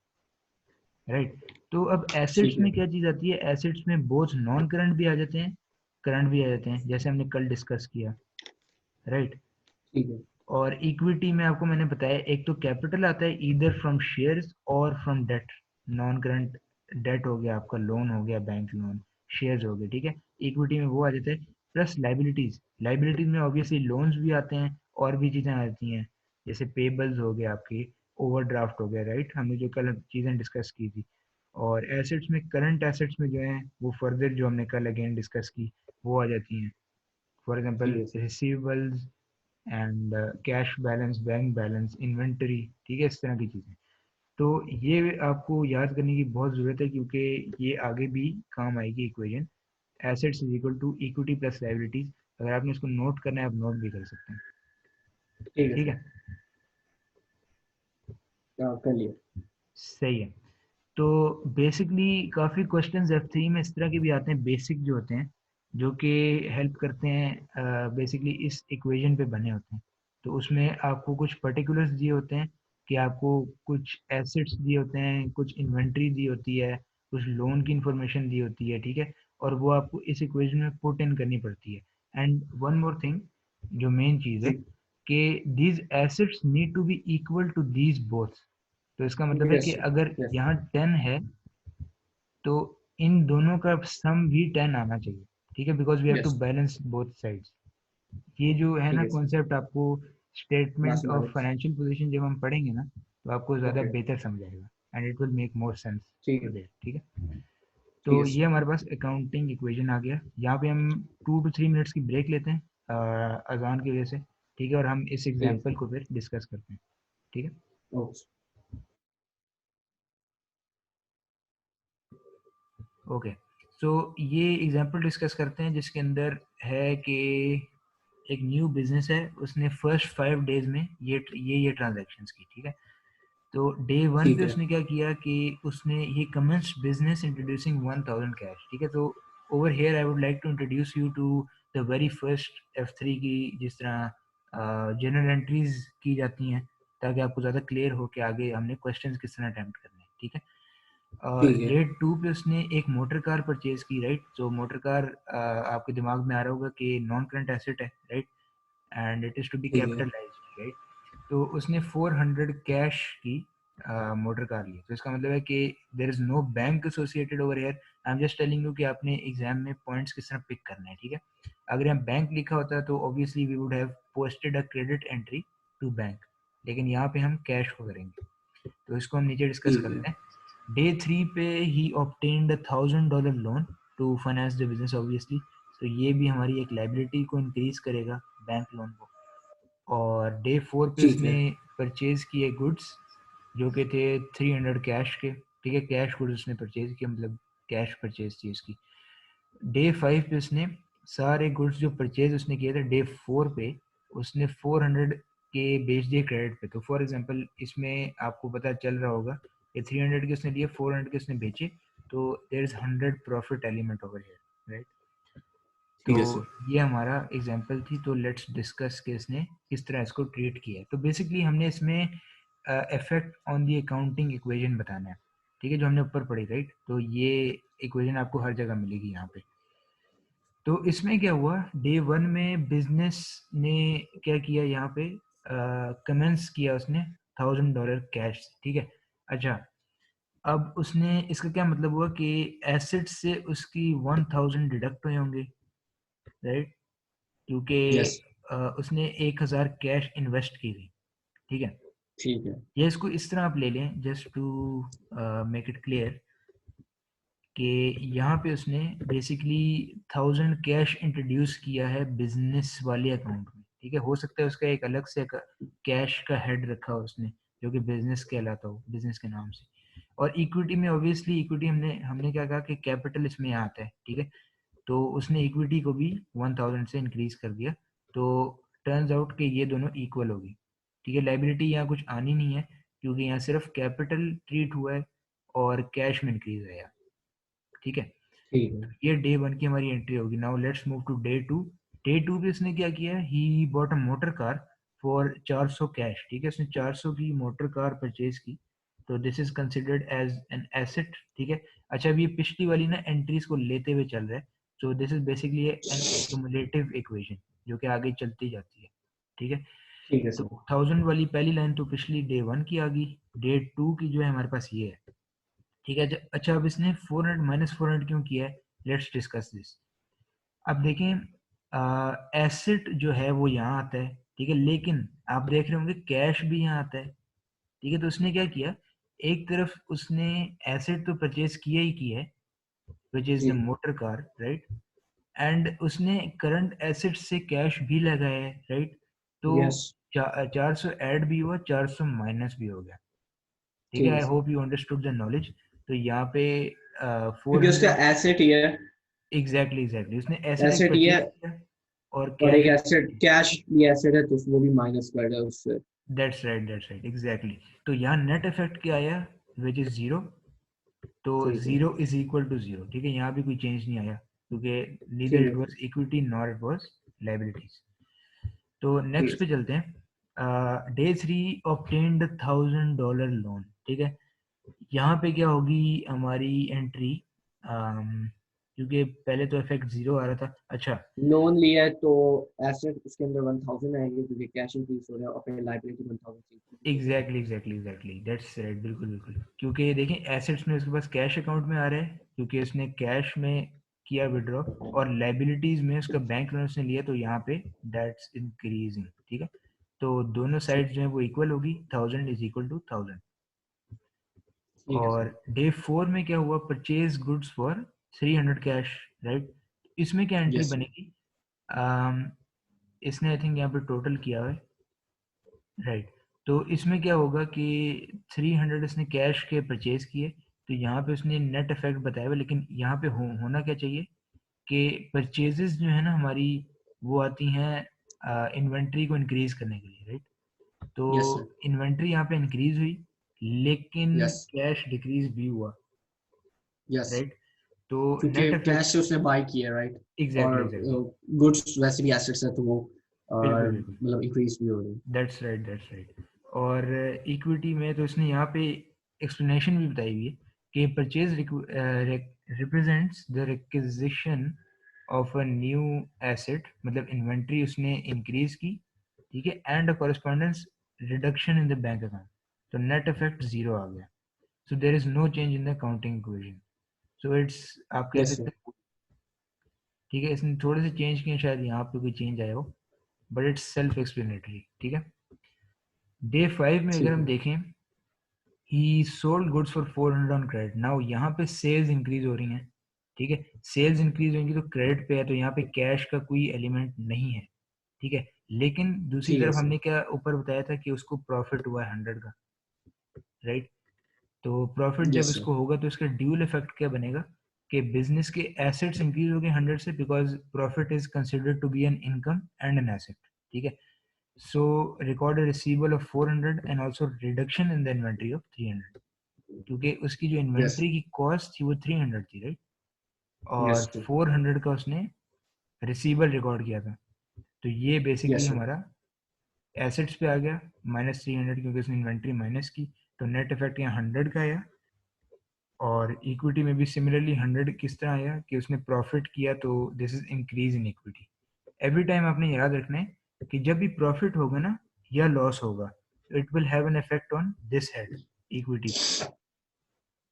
right. तो अब एसेट्स ठीक है में क्या चीज़ आती है, एसेट्स में बोथ नॉन करंट भी आ जाते हैं, करंट भी आ जाते हैं, जैसे हमने कल डिस्कस किया, राइट। ठीक है और इक्विटी में आपको मैंने बताया, एक तो कैपिटल आता है ईदर फ्रॉम शेयर्स और from debt, non current debt हो गया आपका, लोन हो गया बैंक लोन, शेयर्स हो गए, ठीक है। इक्विटी में वो आ जाता है, प्लस लाइबिलिटीज, लाइबिलिटीज में ऑब्वियसली लोन्स भी आते हैं और भी चीज़ें आती हैं, जैसे पेबल्स हो गए आपके, ओवरड्राफ्ट हो गया, राइट, हमने जो कल चीज़ें डिस्कस की थी। और एसेट्स में, करंट एसेट्स में जो है वो फर्दर जो हमने कल अगेन डिस्कस की वो आ जाती हैं, फॉर एग्जांपल ठीक है sir. Receivables and cash balance, bank balance, inventory, ठीक है, इस तरह की चीज़ें। तो ये आपको याद करने की बहुत ज़रूरत है, क्योंकि ये आगे भी काम आएगी equation, assets is equal to equity plus liabilities. अगर आपने इसको नोट करना है आप नोट भी कर सकते हैं, ठीक है ठीक सर। है। कर लिया। सही है। तो बेसिकली काफ़ी क्वेश्चंस F3 में इस तरह के भी आते हैं, बेसिक जो होते हैं, जो कि हेल्प करते हैं, बेसिकली इस इक्वेशन पे बने होते हैं। तो उसमें आपको कुछ पर्टिकुलर्स दिए होते हैं कि आपको कुछ एसेट्स दिए होते हैं, कुछ इन्वेंट्री दी होती है, कुछ लोन की इंफॉर्मेशन दी होती है, ठीक है। और वो आपको इस इक्वेशन में पुट इन करनी पड़ती है। एंड वन मोर थिंग, जो मेन चीज है कि these assets need to be equal to these both. तो इसका मतलब है यस कि सर, अगर यस यहाँ 10 है तो इन दोनों का सम भी 10 आना चाहिए, ठीक है, because we have to yes, balance both sides. ये जो है ठीक ना है सर, कॉन्सेप्ट, आपको statement of mathematics, financial position जब हम पढ़ेंगे ना तो आपको ज़्यादा ओके, बेहतर समझ आएगा and it will make more sense ठीक टू है, देट, ठीक है। ठीक तो है ये सर, हमारे पास अकाउंटिंग इक्वेशन आ गया। यहाँ पे हम 2 to 3 मिनट्स की ब्रेक लेते हैं अजान की वजह से, ठीक है, और हम इस ठीक है एग्जाम्पल सर, को फिर डिस्कस करते हैं, ठीक है। ओके, ओके, सो ये एग्जाम्पल डिस्कस करते हैं जिसके अंदर है कि एक न्यू बिजनेस है, उसने फर्स्ट 5 डेज में ये ट्रांजेक्शन्स की, ठीक है। तो डे वन ठीक पे है, उसने क्या किया कि उसने ये कमेंस बिजनेस इंट्रोड्यूसिंग 1000 कैश, ठीक है। तो over here I would like to introduce you to the very first F3 की, जिस तरह जनरल एंट्रीज की जाती हैं, ताकि आपको ज़्यादा क्लियर हो कि आगे हमने क्वेश्चंस किस तरह अटेम्प्ट करने हैं, ठीक है। ठीक है, डे टू पे उसने एक मोटर कार परचेज की, राइट। तो मोटर कार आपके दिमाग में आ रहा होगा कि नॉन करंट एसेट है, right, and it is to be ठीक है, कैपिटलाइज्ड, राइट। तो उसने 400 कैश की मोटर कार ली। तो इसका मतलब है कि there is no bank associated over here. I am just telling you कि आपने एग्जाम में पॉइंट्स किस तरह पिक करना है, ठीक है। अगर यहाँ बैंक लिखा होता तो obviously we would have posted a credit entry to bank, लेकिन यहाँ पे हम कैश को करेंगे। तो इसको हम नीचे डिस्कस ठीक है, करते हैं। डे 3 पे he obtained $1000 loan to finance the business obviously. तो ये भी हमारी एक लाइबिलिटी को इंक्रीज करेगा, बैंक लोन को। और डे 4 पे ठीक उसने है, परचेज किए गुड्स जो कि थे 300 कैश के, ठीक है। कैश गुड्स उसने परचेज किए, मतलब कैश परचेज थी उसकी। डे 5 पे उसने सारे गुड्स जो परचेज उसने किए थे डे 4 पे, उसने 400 के बेच दिए क्रेडिट पे। तो फॉर एग्जांपल इसमें आपको पता चल रहा होगा कि 300 के उसने लिए, 400 के उसने बेचे, तो there is 100 profit element over here, right. तो ठीक है सर, ये हमारा एग्जाम्पल थी। तो लेट्स डिस्कस कि इसने किस तरह इसको ट्रीट किया है। तो बेसिकली हमने इसमें effect on the accounting equation बताना है, ठीक है, जो हमने ऊपर पढ़ी, राइट। तो ये इक्वेशन आपको हर जगह मिलेगी यहाँ पे। तो इसमें क्या हुआ, डे 1 में बिजनेस ने क्या किया, यहाँ पे कमेंस किया उसने $1000 कैश, ठीक है। अच्छा, अब उसने, इसका क्या मतलब हुआ कि एसेट से उसकी 1000 डिडक्ट हुए होंगे, राइट, क्योंकि यस, उसने 1000 कैश इन्वेस्ट की थी, ठीक है। ठीक है, ये इसको इस तरह आप ले लें just to make it clear कि यहाँ पे उसने बेसिकली 1000 कैश इंट्रोड्यूस किया है बिजनेस वाले अकाउंट में, ठीक है। हो सकता है उसका एक अलग से कैश का हेड रखा हो उसने, जो कि बिजनेस कहलाता हो, बिजनेस के नाम से। और इक्विटी में ऑब्वियसली, इक्विटी हमने हमने क्या कहा कि कैपिटल इसमें आता है, ठीक है। तो उसने इक्विटी को भी 1000 से इंक्रीज कर दिया। तो टर्न्स आउट कि ये दोनों इक्वल होगी, ठीक है। लाइबिलिटी यहाँ कुछ आनी नहीं है, क्योंकि यहाँ सिर्फ कैपिटल ट्रीट हुआ है और कैश में इंक्रीज आया, ठीक है। ठीक है, ये डे 1 की हमारी एंट्री होगी। Now let's move to day 2। Day 2 पे उसने क्या किया, he bought a motor car for 400 cash, ठीक है। उसने 400 की मोटर कार परचेज की। तो this is considered as an asset, ठीक है। अच्छा, अभी ये पिछली वाली ना एंट्रीज को लेते हुए चल रहा है। So this is basically an accumulative equation जो कि आगे चलती जाती है, ठीक है। ठीक है तो सर, 1000 वाली पहली लाइन तो पिछली डे 1 की आ गई। डे 2 की जो है हमारे पास ये है, ठीक है। अच्छा, अब इसने 400 माइनस 400 क्यों किया है, लेट्स डिस्कस दिस। अब देखें, एसेट जो है वो यहाँ आता है, ठीक है, लेकिन आप देख रहे होंगे कैश भी यहाँ आता है, ठीक है। तो उसने क्या किया, एक तरफ उसने एसेट तो परचेज किया ही किया है, विच इज द जी, मोटर कार, राइट। एंड उसने करंट एसेट से कैश भी लगाया है, राइट। तो यस, 400 ऐड भी हुआ, 400 माइनस भी हो गया, ठीक है। ठीक है I sir, hope you understood the knowledge. तो यहाँ पे क्योंकि उसका 400, एसेट ही है, एग्जैक्टली एग्जैक्टली, उसने एसेट एक एसेट ही परचेज है, किया और और एक कैश एसेट भी। कैश भी एसेट है, तो वो भी माइनस कर है उससे, दैट्स राइट एग्जैक्टली। तो यहाँ नेट इफेक्ट क्या आया, विच इज जीरो। तो ठीक है, zero is equal to zero, ठीक है। यहाँ भी कोई चेंज नहीं आया, क्योंकि नीदर ठीक इट है, was equity nor it was liabilities. तो ठीक नेक्स्ट है, पे चलते हैं। डे 3 ऑब्टेन्ड $1000 लोन, ठीक है। यहाँ पे क्या होगी हमारी एंट्री, क्योंकि पहले तो इफेक्ट 0 आ रहा था। अच्छा, लोन लिया है तो एसेट उसके अंदर 1000 आएंगे क्योंकि कैश इंक्रीज हो रहा है और फिर लाइबिलिटी 1000 से increase हो रही है। एग्जैक्टली दैट्स राइट, बिल्कुल बिल्कुल। क्योंकि देखें एसेट्स में उसके पास कैश अकाउंट में आ रहा है क्योंकि उसने कैश में किया विड्रॉ, और लाइबिलिटीज में उसका बैंक लोन उसने लिया, तो यहाँ पे दैट्स इंक्रीजिंग। ठीक है, तो दोनों ठीक साइड जो है वो इक्वल होगी, 1000 इज इक्वल टू 1000। ठीक है और सर। डे 4 में क्या हुआ, purchase goods for 300 cash, right. इसमें क्या एंट्री यस सर। बनेगी, um, इसने आई थिंक यहाँ पे टोटल किया है, राइट। तो इसमें क्या होगा कि 300 इसने कैश के परचेज किए, तो यहाँ पे उसने नेट इफेक्ट बताया हुआ, लेकिन यहाँ पे होना क्या चाहिए कि परचेजेस जो है ना हमारी, वो आती हैं इन्वेंट्री को इंक्रीज करने के लिए, राइट। तो यस सर। इन्वेंट्री यहाँ पे इंक्रीज हुई, लेकिन यस। कैश डिक्रीज भी हुआ, यस। राइट। तो क्योंकि नेट कैश इफेक्ट, से उसने बाय किया राइट। एग्जैक्टली और एग्जैक्टली, गुड्स वैसे भी एसेट्स है तो वो बिल्कुल बिल्कुल, मतलब इंक्रीज भी हो रही है। That's right. और इक्विटी में तो इसने यहाँ पे एक्सप्लेनेशन भी बताई हुई है कि purchase represents the requisition of a new asset, मतलब इन्वेंट्री उसने इंक्रीज की, ठीक है, and a correspondence reduction in the bank account, तो नेट इफेक्ट 0 आ गया। So there is no change in the counting equation. So it's, आप कह यस सर। सकते हैं, ठीक है, इसने थोड़े से चेंज किए, शायद यहाँ पे कोई चेंज आया हो, बट इट्स सेल्फ एक्सप्लेनेटरी। ठीक है, डे 5 में अगर ठीक हम है। देखें, ही sold goods for 400 on credit. Now यहाँ पे सेल्स इंक्रीज हो रही हैं, ठीक है, सेल्स इंक्रीज होंगी तो क्रेडिट पे है, तो यहाँ पे कैश का कोई एलिमेंट नहीं है, ठीक है। लेकिन दूसरी ठीक है तरफ सर। हमने क्या ऊपर बताया था कि उसको प्रॉफिट हुआ है 100 का, राइट। तो प्रॉफिट जब यस सर। इसको होगा तो इसका ड्यूल इफेक्ट क्या बनेगा कि बिजनेस के एसेट्स इंक्रीज हो गए 100 से, because profit is considered to be an income and an asset, ठीक है। So record a receivable of 400 and also reduction in the inventory of 300, क्योंकि उसकी जो यस। इन्वेंट्री की कॉस्ट थी वो 300 थी, राइट, और यस सर। 400 का उसने रिसीवेबल रिकॉर्ड किया था। तो ये बेसिकली यस सर। हमारा एसेट्स पे आ गया, -300, क्योंकि उसने इन्वेंट्री माइनस की, तो नेट इफेक्ट यहाँ 100 का आया। और इक्विटी में भी सिमिलरली 100 किस तरह आया कि उसने प्रॉफिट किया, तो this is increase in equity. Every time आपने याद रखना है कि जब भी प्रॉफिट होगा ना या लॉस होगा, it will have an effect on this head, equity पे,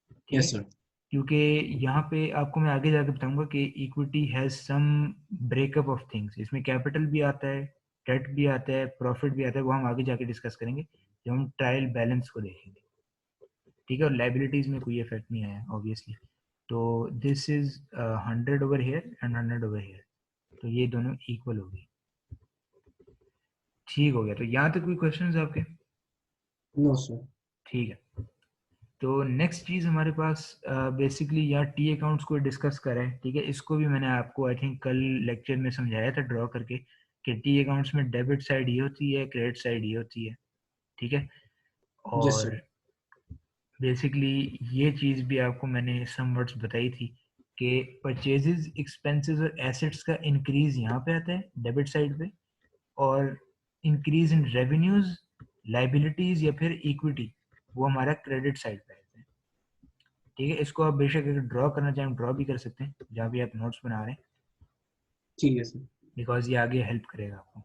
ठीक है। Yes sir. क्योंकि यहाँ पे आपको मैं आगे जाकर बताऊंगा कि equity has some breakup of things, इसमें कैपिटल भी आता है, डेट भी आता है, प्रॉफिट भी आता है, वो हम आगे जाके डिस्कस करेंगे जब हम ट्रायल बैलेंस को देखेंगे, ठीक है। और लाइबिलिटीज में कोई इफेक्ट नहीं आया ऑब्वियसली। तो this is 100 over here and 100 over here, तो ये दोनों इक्वल हो गए, ठीक हो गया। तो यहाँ तक कोई क्वेश्चंस आपके? No sir. ठीक है, तो नेक्स्ट चीज़ हमारे पास बेसिकली यहाँ टी अकाउंट्स को डिस्कस करा है, ठीक है। इसको भी मैंने आपको आई थिंक कल लेक्चर में समझाया था ड्रॉ करके कि टी अकाउंट्स में डेबिट साइड ये होती है, क्रेडिट साइड ये होती है, ठीक है। Yes sir. और बेसिकली ये चीज़ भी आपको मैंने सम वर्ड्स बताई थी कि परचेजेस, एक्सपेंसेस और एसेट्स का इंक्रीज यहाँ पे आता है डेबिट साइड पे, और इंक्रीज इन रेवेन्यूज, लाइबिलिटीज या फिर इक्विटी, वो हमारा क्रेडिट साइड पे आता है, ठीक है। इसको आप बेशक अगर ड्रॉ करना चाहें ड्रॉ भी कर सकते हैं जहाँ भी आप नोट्स बना रहे हैं, ठीक है सर। बिकॉज ये आगे हेल्प करेगा आपको।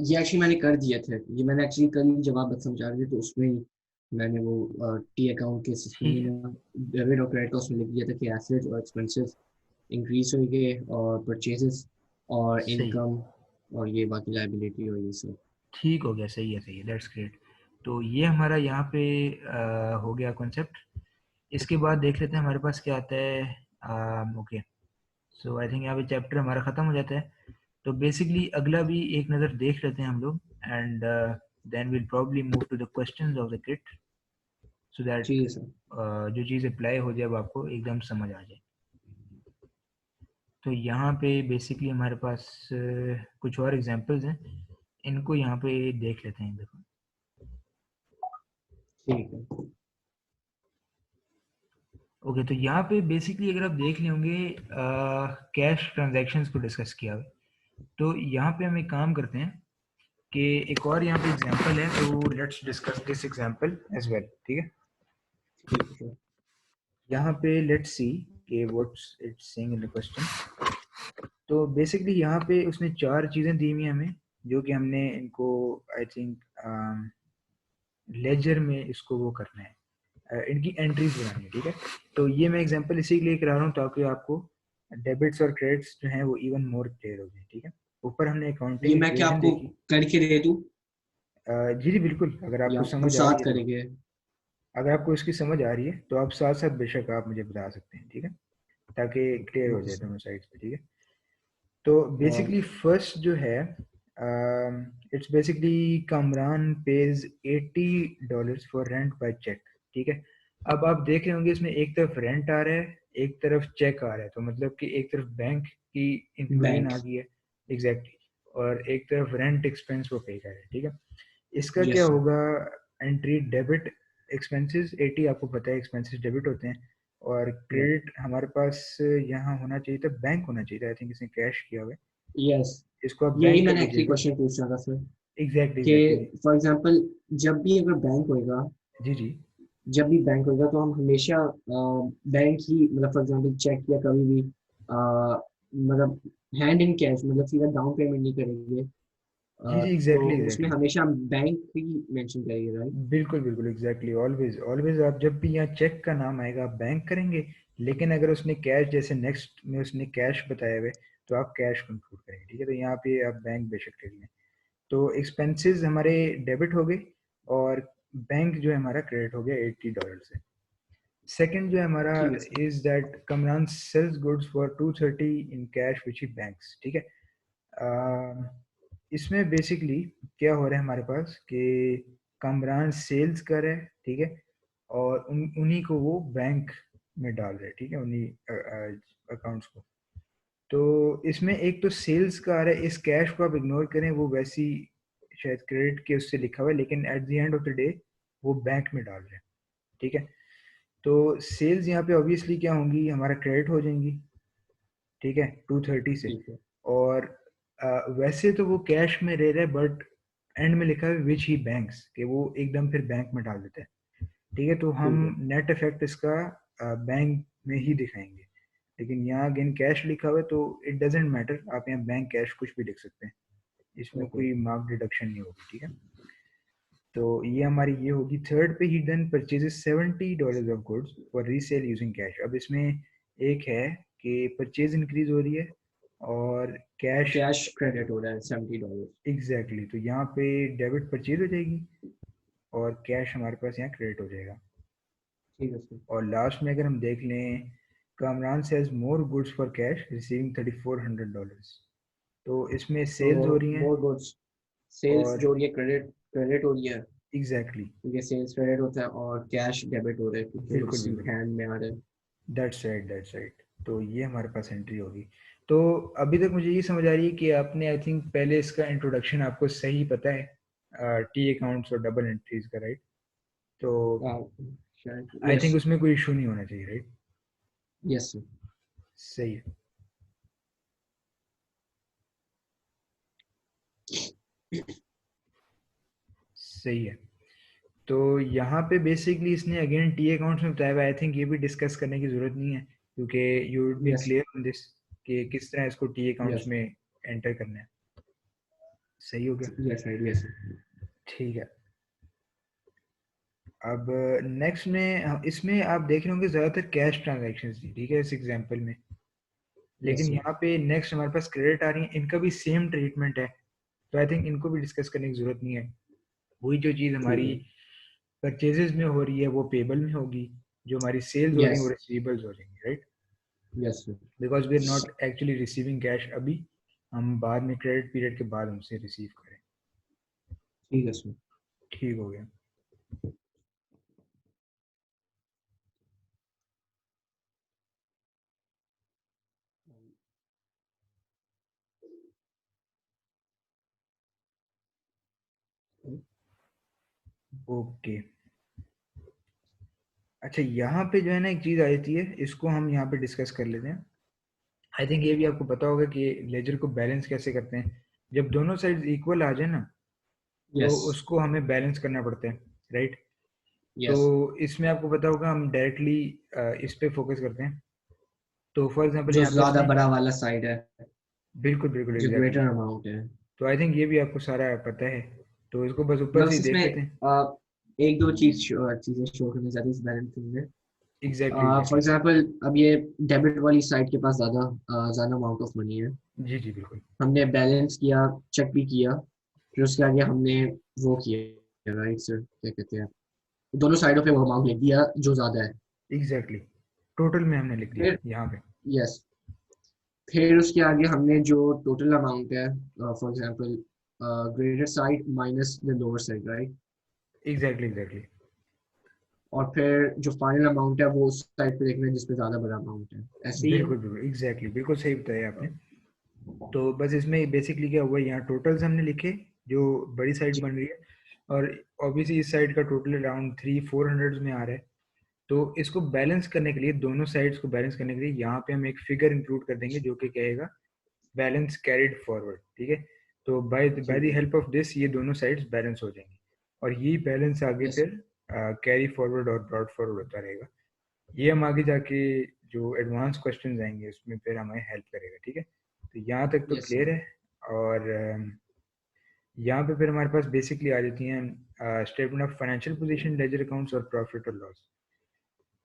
ये एक्चुअली मैंने कर दिए थे, ये मैंने एक्चुअली कल जब आप समझा रहे थे तो उसमें ही मैंने वो टी अकाउंट के सिस्टम ठीक में है, ना डेबिट और क्रेडिट का उसमें लिख दिया था कि एसेट्स और एक्सपेंसेस इंक्रीज होंगे और परचेजेस और सही है, इनकम और ये बाकी लाइबिलिटी और ये सब। ठीक हो गया, सही है, दैट्स ग्रेट। तो ये हमारा यहाँ पे हो गया कॉन्सेप्ट। इसके बाद देख लेते हैं हमारे पास क्या आता है। ओके, सो आई थिंक यहाँ पे चैप्टर हमारा ख़त्म हो जाता है। तो बेसिकली अगला भी एक नज़र देख लेते हैं हम लोग, and then will probably move to the questions of the kit, so that ठीक है सर। जो चीज़ अप्लाई हो जाए वो आपको एकदम समझ आ जाए। तो यहाँ पे बेसिकली हमारे पास कुछ और एग्जांपल्स हैं, इनको यहाँ पे देख लेते हैं, देखो। ठीक है। ओके, तो यहाँ पे बेसिकली अगर आप देख ले होंगे कैश ट्रांजैक्शंस को डिस्कस किया हुआ है। तो यहाँ पे हम एक काम करते हैं कि एक और यहाँ पे एग्जांपल है, तो let's discuss this example as well, ठीक है। ठीक है सर। यहाँ पे लेट्स सी, कि what's it's saying in the question. तो बेसिकली यहाँ पे उसने 4 चीज़ें दी हुई हैं हमें, जो कि हमने इनको आई थिंक लेजर में इसको वो करना है, इनकी एंट्रीज बनानी है, ठीक है। तो ये मैं एग्जांपल इसी के लिए करा रहा हूँ ताकि आपको डेबिट्स और क्रेडिट्स जो हैं वो इवन मोर क्लियर हो जाए, ठीक है। ऊपर हमने ये अकाउंटिंग मैं क्या इक्वेशन आपको देखी। करके दे दूं जी जी बिल्कुल, अगर या आपको हम समझ आ रही साथ है तो, करेंगे? अगर आपको इसकी समझ आ रही है तो आप साथ साथ बेशक आप मुझे बता सकते हैं, ठीक है, ताकि क्लियर हो ठीक है जाए सर। दोनों साइड्स पे, ठीक है। तो बेसिकली फर्स्ट जो है, it's basically Kamran pays $80 for rent by cheque, ठीक है। अब आप देख रहे होंगे इसमें एक तरफ रेंट आ रहा है, एक तरफ चेक आ रहा है, तो मतलब कि एक तरफ बैंक की इंक्लूजन बैंक। आ गई है, एग्जैक्टली, और एक तरफ रेंट एक्सपेंस वो पे कर रहा है, ठीक है। इसका क्या यस सर। होगा, एंट्री डेबिट एक्सपेंसेस 80, आपको पता है एक्सपेंसेस डेबिट होते हैं, और क्रेडिट हमारे पास यहाँ होना चाहिए था, बैंक होना चाहिए था, आई थिंक इसने कैश किया हुआ है, यस, इसको आप यही बैंक कर मैंने एक्चुअली लीजिएगा। क्वेश्चन पूछना था सर एग्जैक्टली कि एग्जैक्टली। फॉर एग्जांपल जब भी अगर बैंक होएगा, जी जी जब भी बैंक होएगा तो हम हमेशा बैंक ही मतलब फॉर एग्जांपल चेक या कभी भी मतलब हैंड इन कैश मतलब सीधा डाउन पेमेंट नहीं करेंगे। जी जी तो एग्जैक्टली उसमें एग्जैक्टली। हमेशा बैंक ही मेंशन करेंगे, राइट? बिल्कुल बिल्कुल एग्जैक्टली, ऑलवेज ऑलवेज, आप जब भी यहाँ चेक का नाम आएगा आप बैंक करेंगे, लेकिन अगर उसने कैश, जैसे नेक्स्ट में उसने कैश बताया हुआ है, तो आप कैश कंक्लूड करेंगे, ठीक है। तो यहाँ पे आप बैंक बेशक कर लें। तो एक्सपेंसेस हमारे डेबिट हो गए, और बैंक जो है हमारा क्रेडिट हो गया $80 से। सेकंड जो है हमारा, ठीक है sir. Is that Kamran sells goods for 230 in cash which he banks, ठीक है। इसमें बेसिकली क्या हो रहा है हमारे पास कि कमरान सेल्स कर रहा है, ठीक है, और उन्हीं को वो बैंक में डाल रहे हैं, ठीक है, उन्हीं अकाउंट्स को। तो इसमें एक तो सेल्स का आ रहा है, इस कैश को आप इग्नोर करें, वो वैसी शायद क्रेडिट के उससे लिखा हुआ है, लेकिन eight the end of the day वो बैंक में डाल रहे हैं, ठीक है। तो सेल्स यहाँ पे ऑब्वियसली क्या होंगी, हमारा क्रेडिट हो जाएंगी, ठीक है, 230 से। ठीक है। और वैसे तो वो कैश में रह रहा है, बट एंड में लिखा है विच ही बैंक्स, कि वो एकदम फिर बैंक में डाल देते हैं, ठीक है। तो हम ठीक है। नेट इफेक्ट इसका बैंक में ही दिखाएंगे, लेकिन यहाँ अगेन कैश लिखा हुआ है, तो इट डजेंट मैटर, आप यहाँ बैंक कैश कुछ भी लिख सकते हैं, इसमें ओके। कोई मार्क डिडक्शन नहीं होगी, ठीक है। तो ये हमारी ये होगी। थर्ड पे he then purchases $70 of goods for resale using cash. अब इसमें एक है कि परचेज इंक्रीज हो रही है और कैश, कैश क्रेडिट हो रहा है $70। एग्जैक्टली, तो यहाँ पे डेबिट परचेज हो जाएगी और कैश हमारे पास यहाँ क्रेडिट हो जाएगा। ठीक है सर। और लास्ट में अगर हम देख लें, Kamran sells more goods for cash receiving $3400, तो इसमें तो सेल्स हो रही हैं, मोर गुड्स, सेल्स और जो हो रही है क्रेडिट क्रेडिट हो रही है, एग्जैक्टली क्योंकि सेल्स क्रेडिट होता है और कैश डेबिट हो रहा है क्योंकि वो बिल्कुल रिसीव बिल्कुल, हैंड में आ रहा है। That's right. तो ये हमारे पास एंट्री होगी। तो अभी तक मुझे ये समझ आ रही है कि आपने आई थिंक पहले इसका इंट्रोडक्शन आपको सही पता है, टी अकाउंट्स और डबल एंट्रीज का, राइट। तो शायद आई यस। थिंक उसमें कोई इशू नहीं होना चाहिए, राइट। Yes sir. सही है, सही है। तो यहाँ पे बेसिकली इसने अगेन टी अकाउंट्स में बताया हुआ, आई थिंक ये भी डिस्कस करने की जरूरत नहीं है, क्योंकि you would be yes. Clear on this कि किस तरह इसको टी अकाउंट्स यस। में एंटर करना है। सही हो गया, यस राइट। यस। ठीक है। अब नेक्स्ट में इसमें आप देख रहे होंगे ज़्यादातर कैश ट्रांजैक्शंस थी, ठीक है, इस एग्जांपल में। यस लेकिन सर। यहाँ पे नेक्स्ट हमारे पास क्रेडिट आ रही है, इनका भी सेम ट्रीटमेंट है, तो आई थिंक इनको भी डिस्कस करने की ज़रूरत नहीं है। वही जो चीज़ ठीक हमारी है। परचेजेस में हो रही है वो पेबल में होगी, जो हमारी सेल्स हो रही है यस। वो रिसीवेबल्स हो जाएंगी, right. Yes sir. Because we are not actually receiving cash अभी, हम बाद में क्रेडिट पीरियड के बाद उनसे रिसीव करें। ठीक है सर। ठीक हो गया। ओके, अच्छा, यहाँ पे जो है ना एक चीज़ आ जाती है, इसको हम यहाँ पे डिस्कस कर लेते हैं। आई थिंक ये भी आपको पता होगा कि लेजर को बैलेंस कैसे करते हैं। जब दोनों साइड इक्वल आ जाए ना, तो यस। उसको हमें बैलेंस करना पड़ता है, राइट। तो यस। इसमें आपको पता होगा हम डायरेक्टली इस पे फोकस करते हैं। तो फॉर एग्जांपल जो यहाँ पे ज्यादा इसने, बड़ा वाला साइड है, बिल्कुल बिल्कुल जो एग्जैक्टली। ग्रेटर अमाउंट है। तो आई थिंक ये भी आपको सारा पता है, तो इसको बस ऊपर से बस ही देख इसमें लेते हैं। एक दो चीजें शो करनी चाहती हूँ इस बैलेंसिंग में। Exactly for exactly. एग्जांपल अब ये डेबिट वाली साइड के पास ज्यादा अमाउंट ऑफ मनी है। जी जी बिल्कुल। हमने बैलेंस किया, चेक भी किया, फिर उसके आगे हमने वो किया, राइट सर, क्या कहते हैं, दोनों साइडों पे वो अमाउंट लिख दिया जो ज्यादा है। एग्जैक्टली, टोटल में हमने लिख दिया फिर यहाँ पे। यस, फिर उसके आगे हमने जो टोटल अमाउंट है, for example greater side minus the lower side, right. Exactly exactly. और फिर जो फाइनल अमाउंट है वो उस साइड पे देखना है जिसपे ज्यादा बड़ा अमाउंट है, ऐसे ही है। बिल्कुल बिल्कुल एग्जैक्टली, बिल्कुल सही बताया आपने। तो बस इसमें बेसिकली क्या हुआ, यहाँ टोटल्स हमने लिखे जो बड़ी साइड जी। बन रही है, और ऑब्वियसली इस साइड का टोटल अराउंड 300-400 में आ रहा है। तो इसको बैलेंस करने के लिए, दोनों साइड्स को बैलेंस करने के लिए यहाँ पे हम एक फिगर इंक्लूड कर देंगे जो कि कहेगा बैलेंस कैरिड फॉरवर्ड, ठीक है। तो बाय बाय ठीक द है। हेल्प ऑफ दिस ये दोनों साइड्स बैलेंस हो जाएंगी, और यही बैलेंस आगे यस। फिर कैरी फॉरवर्ड और ब्रॉड फॉरवर्ड होता रहेगा। ये हम आगे जाके जो एडवांस क्वेश्चन आएंगे उसमें फिर हमें हेल्प करेगा, ठीक है। तो यहाँ तक तो यस क्लियर सर। है। और यहाँ पे फिर हमारे पास बेसिकली आ जाती हैं statement of financial position, ledger accounts और प्रॉफिट और लॉस।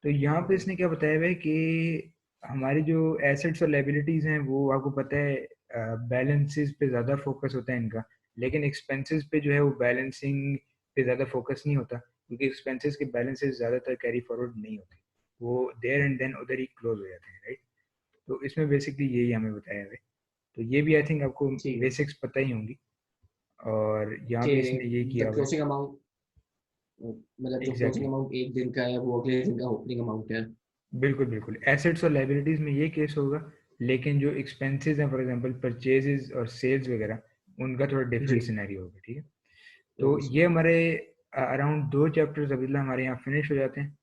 तो यहाँ पे ओके। इसने क्या बताया हुआ है कि हमारी जो एसेट्स और लाइबिलिटीज हैं वो आपको पता है बैलेंसेस पे ज़्यादा फोकस होता है इनका, लेकिन एक्सपेंसेस पे जो है वो बैलेंसिंग पे ज़्यादा फोकस नहीं होता, क्योंकि एक्सपेंसेस के बैलेंसेस ज़्यादातर कैरी फॉरवर्ड नहीं होते, वो देयर एंड देन उधर ही क्लोज हो जाते हैं, राइट। तो इसमें बेसिकली यही हमें बताया हुआ है। तो ये भी आई थिंक आपको ठीक है बेसिक्स पता ही होंगी, और यहाँ कि पे इसने ये किया द हुआ है। क्लोजिंग अमाउंट, मतलब जो क्लोजिंग एग्जैक्टली, अमाउंट एक दिन का है वो अगले दिन का ओपनिंग अमाउंट है। बिल्कुल बिल्कुल, एसेट्स और लाइबिलिटीज में ये केस होगा, लेकिन जो एक्सपेंसेस हैं फॉर एग्जांपल परचेजेस और सेल्स वगैरह, उनका थोड़ा जी। डिफरेंट सिनेरियो होगा, ठीक है। तो ओके ये सर। हमारे अराउंड 2 चैप्टर्स अभी हमारे यहाँ फिनिश हो जाते हैं,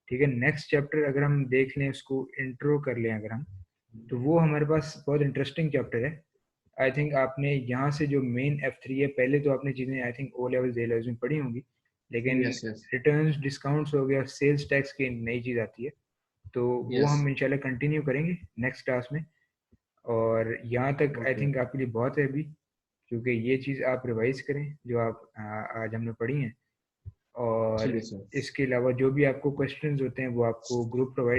ठीक है। नेक्स्ट चैप्टर अगर हम देख लें, उसको इंट्रो कर लें अगर हम, तो वो हमारे पास बहुत इंटरेस्टिंग चैप्टर है। आई थिंक आपने यहाँ से जो मेन F3 है, पहले तो आपने चीज़ें I think O levels A levels में पढ़ी होंगी, लेकिन यस यस। रिटर्न्स डिस्काउंट्स हो गया, सेल्स टैक्स की नई चीज़ आती है, तो वो यस। हम इंशाल्लाह कंटिन्यू करेंगे नेक्स्ट क्लास में। और यहाँ तक आई ओके। थिंक आपके लिए बहुत है अभी, क्योंकि ये चीज़ आप रिवाइज करें जो आप आज हमने पढ़ी हैं। ठीक और है सर। इसके अलावा जो भी आपको क्वेश्चंस होते हैं वो आपको ग्रुप प्रोवाइड